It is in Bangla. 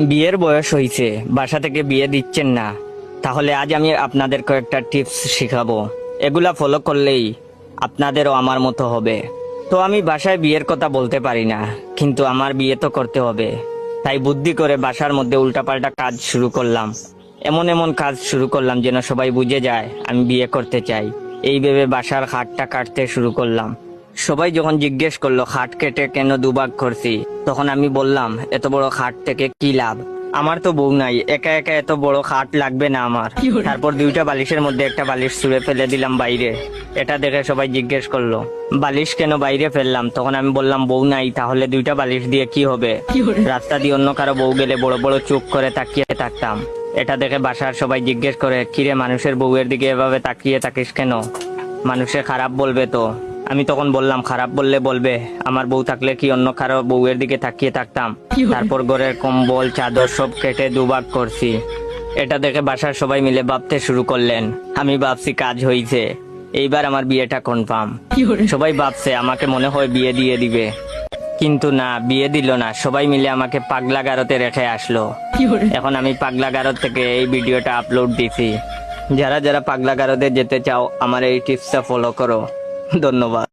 বিয়ের বয়স হয়েছে, বাসা থেকে বিয়ে দিচ্ছেন না, তাহলে আজ আমি আপনাদের কয়েকটা টিপস শিখাবো। এগুলা ফলো করলেই আপনাদেরও আমার মতো হবে। তো আমি বাসায় বিয়ের কথা বলতে পারি না, কিন্তু আমার বিয়ে তো করতে হবে। তাই বুদ্ধি করে বাসার মধ্যে উল্টাপাল্টা কাজ শুরু করলাম। এমন এমন কাজ শুরু করলাম যেন সবাই বুঝে যায় আমি বিয়ে করতে চাই। এই ভেবে বাসার খাটটা কাটতে শুরু করলাম। সবাই যখন জিজ্ঞেস করলো খাট কেটে কেন দুভাগ করছি, তখন আমি বললাম এত বড় খাট থেকে কি লাভ, আমার তো বউ নাই, একা একা এত বড় খাট লাগবে না আমার। তারপর দুইটা বালিশের মধ্যে একটা বালিশ ছুঁড়ে ফেলে দিলাম বাইরে। এটা দেখে সবাই জিজ্ঞেস করলো বালিশ কেন বাইরে ফেললাম, তখন আমি বললাম বউ নাই, তাহলে দুইটা বালিশ দিয়ে কি হবে। রাস্তা দিয়ে অন্য কারো বউ গেলে বড় বড় চোখ করে তাকিয়ে থাকতাম। এটা দেখে বাসার সবাই জিজ্ঞেস করে কিরে মানুষের বউয়ের দিকে এভাবে তাকিয়ে থাকিস কেন, মানুষে খারাপ বলবে তো। আমি তখন বললাম খারাপ বললে বলবে, আমার বউ থাকলে কি অন্য কারো বউয়ের দিকে তাকিয়ে থাকতাম। তারপর ঘরের কম্বল চাদর সব কেটে দুভাগ করছি। এটা দেখে বাসার সবাই মিলে ভাবতে শুরু করলেন। আমি ভাবছি কাজ হয়েছে, এইবার আমার বিয়েটা কনফার্ম। সবাই ভাবছে আমাকে মনে হয় বিয়ে দিয়ে দিবে, কিন্তু না, বিয়ে দিল না। সবাই মিলে আমাকে পাগলা গারদে রেখে আসলো। এখন আমি পাগলা গারদ থেকে এই ভিডিওটা আপলোড দিছি। যারা যারা পাগলা গারদে যেতে চাও আমার এই টিপসটা ফলো করো। ধন্যবাদ।